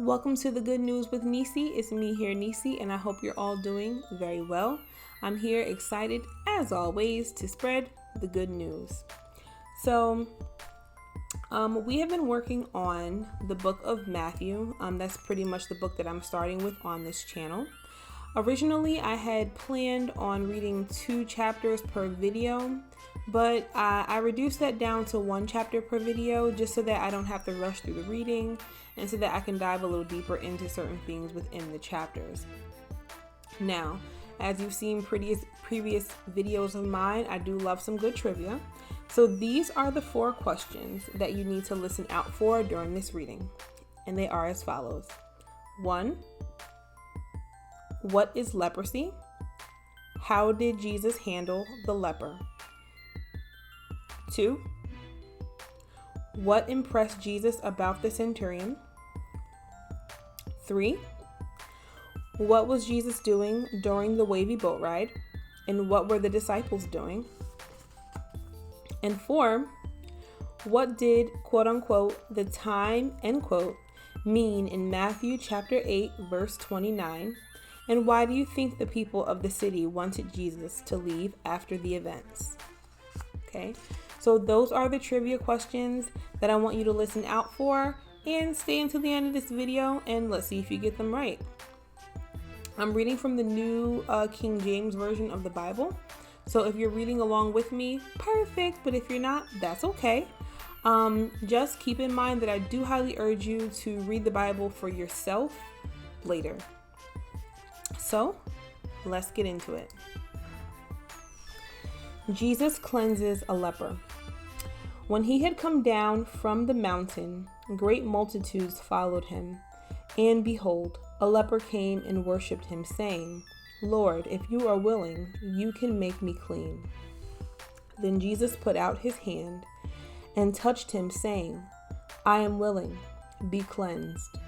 Welcome to the Good News with Nisi. It's me here, Nisi, and I hope you're all doing very well. I'm here excited, as always, to spread the good news. So, we have been working on the book of Matthew. That's pretty much the book that I'm starting with on this channel. Originally, I had planned on reading 2 chapters per video, but I reduced that down to 1 chapter per video just so that I don't have to rush through the reading and so that I can dive a little deeper into certain things within the chapters. Now, as you've seen previous videos of mine, I do love some good trivia. So these are the 4 questions that you need to listen out for during this reading, and they are as follows. 1. What is leprosy? How did Jesus handle the leper? 2. What impressed Jesus about the centurion? 3. What was Jesus doing during the wavy boat ride? And what were the disciples doing? And 4. What did, quote unquote, the time, end quote, mean in Matthew chapter 8, verse 29? And why do you think the people of the city wanted Jesus to leave after the events? Okay, so those are the trivia questions that I want you to listen out for, and stay until the end of this video and let's see if you get them right. I'm reading from the New King James Version of the Bible. So if you're reading along with me, perfect. But if you're not, that's okay. Just keep in mind that I do highly urge you to read the Bible for yourself later. So let's get into it. Jesus cleanses a leper. When he had come down from the mountain, great multitudes followed him. And behold, a leper came and worshipped him, saying, Lord, if you are willing, you can make me clean. Then Jesus put out his hand and touched him, saying, I am willing, be cleansed.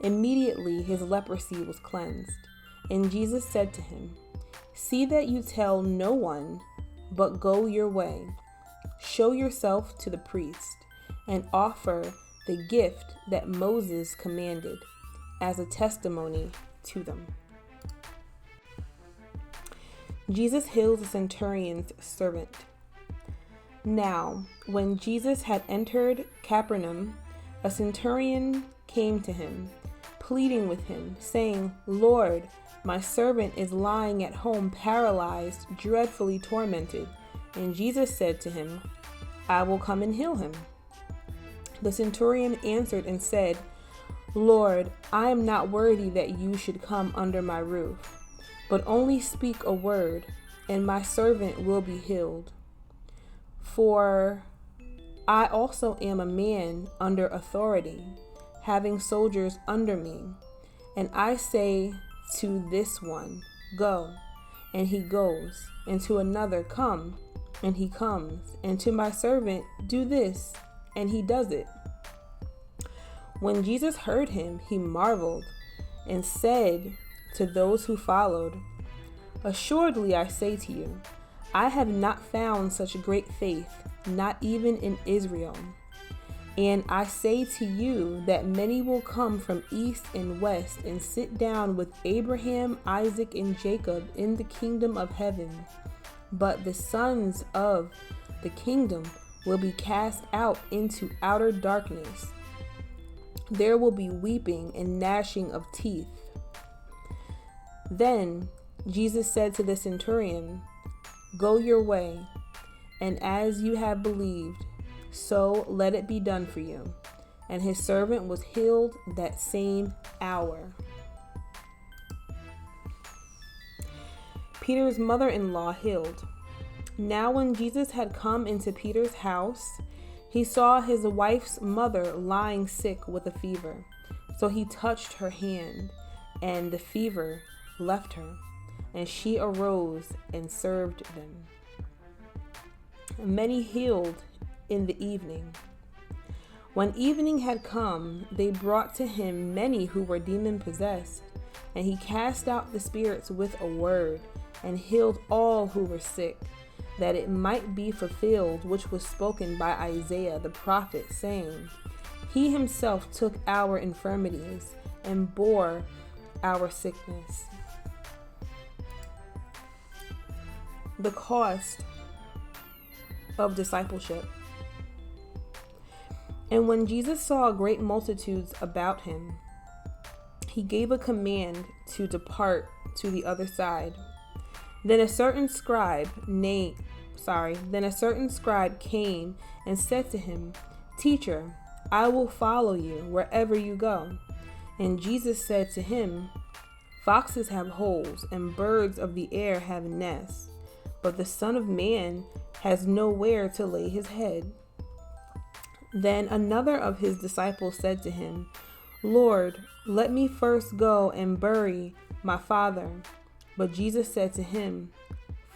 Immediately his leprosy was cleansed. And Jesus said to him, See that you tell no one, but go your way. Show yourself to the priest and offer the gift that Moses commanded as a testimony to them. Jesus heals a centurion's servant. Now, when Jesus had entered Capernaum, a centurion came to him, pleading with him, saying, Lord, my servant is lying at home paralyzed, dreadfully tormented. And Jesus said to him, I will come and heal him. The centurion answered and said, Lord, I am not worthy that you should come under my roof, but only speak a word, and my servant will be healed. For I also am a man under authority, having soldiers under me. And I say to this one, Go, and he goes, and to another, Come, and he comes, and to my servant, Do this, and he does it. When Jesus heard him, he marveled and said to those who followed, Assuredly I say to you, I have not found such great faith, not even in Israel. And I say to you that many will come from east and west and sit down with Abraham, Isaac, and Jacob in the kingdom of heaven. But the sons of the kingdom will be cast out into outer darkness. There will be weeping and gnashing of teeth. Then Jesus said to the centurion, Go your way, and as you have believed, so let it be done for you. And his servant was healed that same hour. Peter's mother-in-law healed. Now when Jesus had come into Peter's house, he saw his wife's mother lying sick with a fever. So he touched her hand, and the fever left her, and she arose and served them. Many healed in the evening. When evening had come, they brought to him many who were demon-possessed, and he cast out the spirits with a word, and healed all who were sick, that it might be fulfilled which was spoken by Isaiah the prophet, saying, He himself took our infirmities and bore our sickness. The cost of discipleship. And when Jesus saw great multitudes about him, he gave a command to depart to the other side. Then a certain scribe came and said to him, "Teacher, I will follow you wherever you go." And Jesus said to him, "Foxes have holes and birds of the air have nests, but the Son of Man has nowhere to lay his head." Then another of his disciples said to him, "Lord, let me first go and bury my father." But Jesus said to him,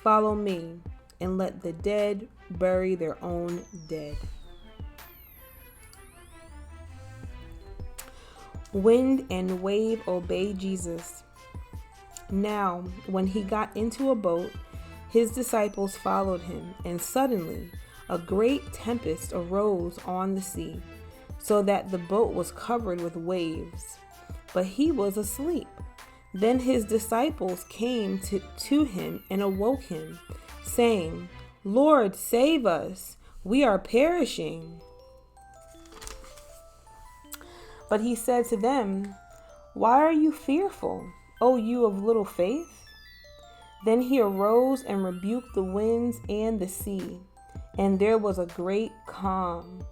"Follow me, and let the dead bury their own dead." Wind and wave obey Jesus. Now, when he got into a boat, his disciples followed him, and suddenly a great tempest arose on the sea, so that the boat was covered with waves. But he was asleep. Then his disciples came to him and awoke him, saying, "Lord, save us, we are perishing." But he said to them, "Why are you fearful, O you of little faith?" Then he arose and rebuked the winds and the sea, and there was a great calm.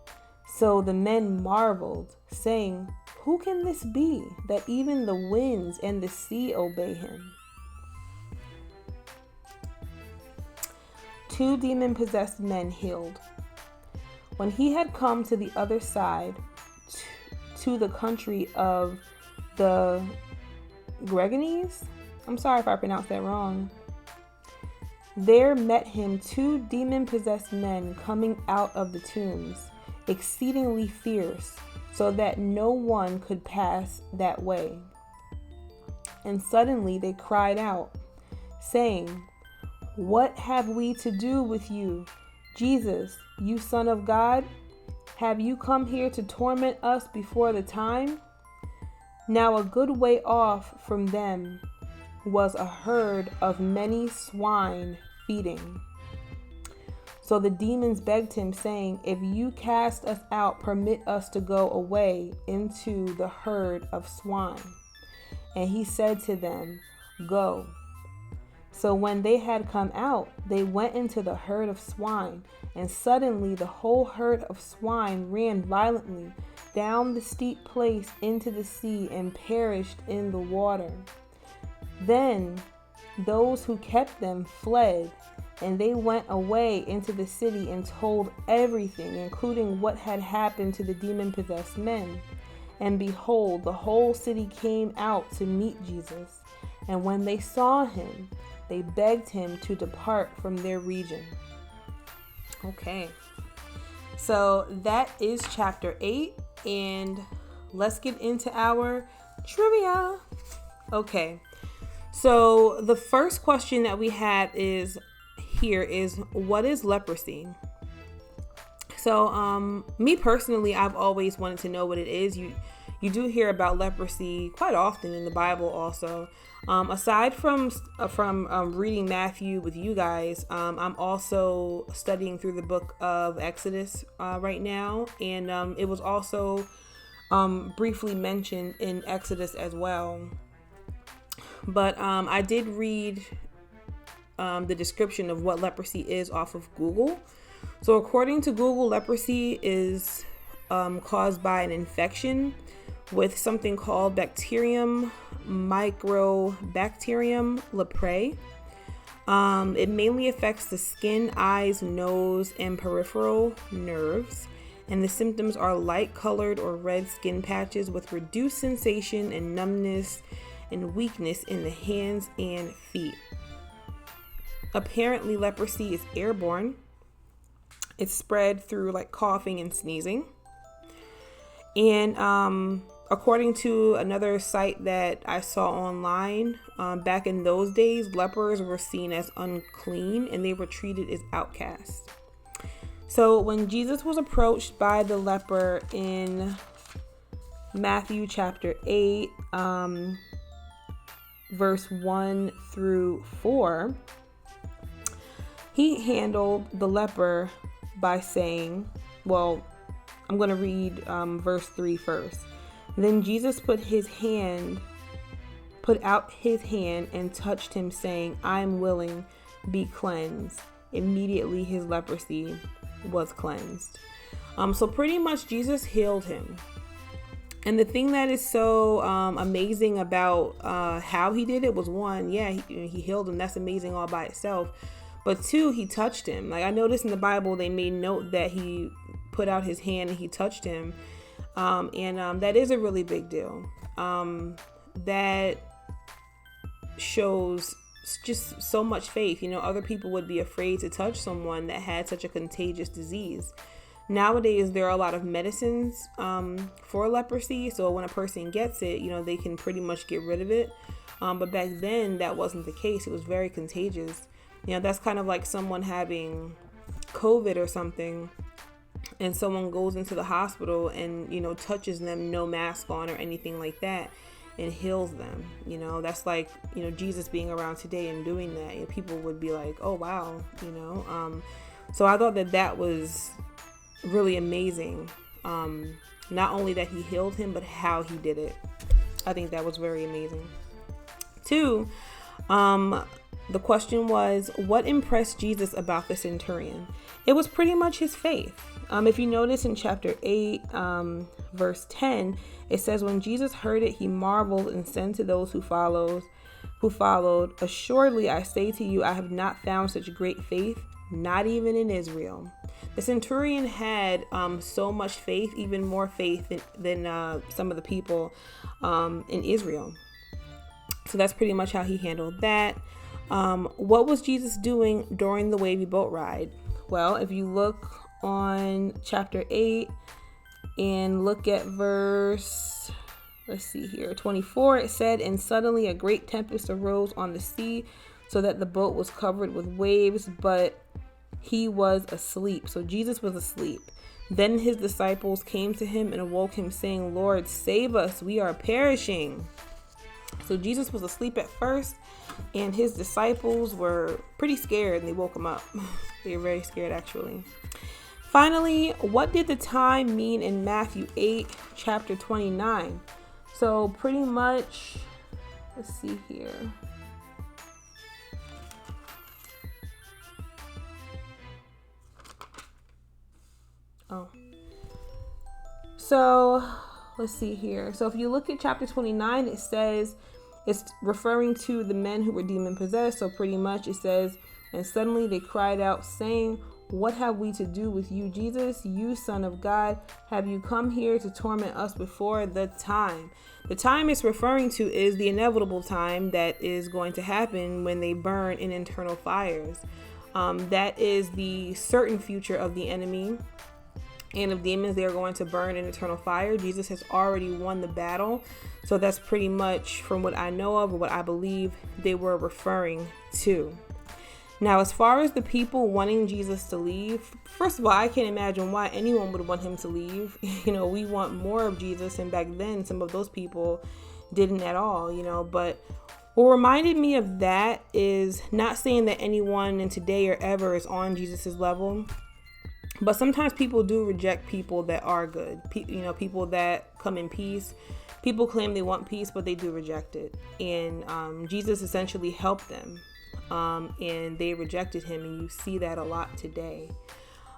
So the men marveled, saying, "Who can this be, that even the winds and the sea obey him?" 2 demon-possessed men healed. When he had come to the other side, to the country of the Greganes, I'm sorry if I pronounced that wrong, there met him 2 demon-possessed men coming out of the tombs, exceedingly fierce, so that no one could pass that way. And suddenly they cried out, saying, "What have we to do with you, Jesus, you Son of God? Have you come here to torment us before the time?" Now a good way off from them was a herd of many swine feeding. So the demons begged him, saying, "If you cast us out, permit us to go away into the herd of swine." And he said to them, "Go." So when they had come out, they went into the herd of swine, and suddenly the whole herd of swine ran violently down the steep place into the sea and perished in the water. Then those who kept them fled, and they went away into the city and told everything, including what had happened to the demon-possessed men. And behold, the whole city came out to meet Jesus. And when they saw him, they begged him to depart from their region. Okay, so that is chapter 8, and let's get into our trivia. Okay, so the first question that we have is what is leprosy? So me personally, I've always wanted to know what it is. You do hear about leprosy quite often in the Bible also. Aside from reading Matthew with you guys, I'm also studying through the book of Exodus right now, and it was also briefly mentioned in Exodus as well. But I did read the description of what leprosy is off of Google. So according to Google, leprosy is caused by an infection with something called Bacterium Microbacterium leprae. It mainly affects the skin, eyes, nose, and peripheral nerves. And the symptoms are light colored or red skin patches with reduced sensation and numbness and weakness in the hands and feet. Apparently, leprosy is airborne. It's spread through like coughing and sneezing. And according to another site that I saw online, back in those days, lepers were seen as unclean and they were treated as outcasts. So when Jesus was approached by the leper in Matthew chapter 8, verse 1 through 4, he handled the leper by saying, well, I'm going to read verse 3 first. Then Jesus put out his hand and touched him, saying, I am willing, be cleansed. Immediately his leprosy was cleansed. So pretty much Jesus healed him. And the thing that is so amazing about how he did it was, one, yeah, he healed him. That's amazing all by itself. But two, he touched him. Like, I noticed in the Bible, they made note that he put out his hand and he touched him. And that is a really big deal. That shows just so much faith. You know, other people would be afraid to touch someone that had such a contagious disease. Nowadays, there are a lot of medicines for leprosy. So when a person gets it, you know, they can pretty much get rid of it. But back then, that wasn't the case. It was very contagious. You know, that's kind of like someone having COVID or something, and someone goes into the hospital and, you know, touches them, no mask on or anything like that, and heals them. You know, that's like, you know, Jesus being around today and doing that. You know, people would be like, oh, wow, you know. So I thought that was really amazing. Not only that he healed him, but how he did it. I think that was very amazing. 2, the question was, what impressed Jesus about the centurion? It was pretty much his faith. If you notice in chapter 8, verse 10, it says, when Jesus heard it, he marveled and said to those who followed, assuredly, I say to you, I have not found such great faith, not even in Israel. The centurion had so much faith, even more faith than some of the people in Israel. So that's pretty much how he handled that. What was Jesus doing during the wavy boat ride? Well, if you look on chapter 8 and look at verse, 24, it said, and suddenly a great tempest arose on the sea, so that the boat was covered with waves, but he was asleep. So Jesus was asleep. Then his disciples came to him and awoke him, saying, Lord, save us, we are perishing. So Jesus was asleep at first, and his disciples were pretty scared, and they woke him up. They were very scared, actually. Finally, what did the time mean in Matthew 8, chapter 29? So pretty much, let's see here. So let's see here. So if you look at chapter 29, it says, it's referring to the men who were demon possessed. So pretty much it says, and suddenly they cried out, saying, what have we to do with you, Jesus, you Son of God? Have you come here to torment us before the time? The time it's referring to is the inevitable time that is going to happen when they burn in internal fires. That is the certain future of the enemy and of demons. They are going to burn in eternal fire. Jesus has already won the battle. So that's pretty much, from what I know of or what I believe, they were referring to. Now, as far as the people wanting Jesus to leave, first of all, I can't imagine why anyone would want him to leave. You know, we want more of Jesus, and back then some of those people didn't at all, you know. But what reminded me of that is not saying that anyone in today or ever is on Jesus's level, but sometimes people do reject people that are good. You know, people that come in peace. People claim they want peace, but they do reject it. And Jesus essentially helped them. And they rejected him, and you see that a lot today.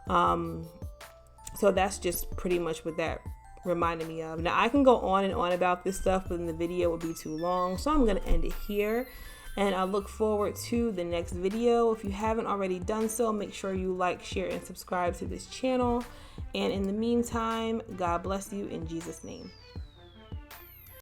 So that's just pretty much what that reminded me of. Now, I can go on and on about this stuff, but then the video would be too long, so I'm going to end it here, and I look forward to the next video. If you haven't already done so, make sure you like, share, and subscribe to this channel. And in the meantime, God bless you in Jesus' name.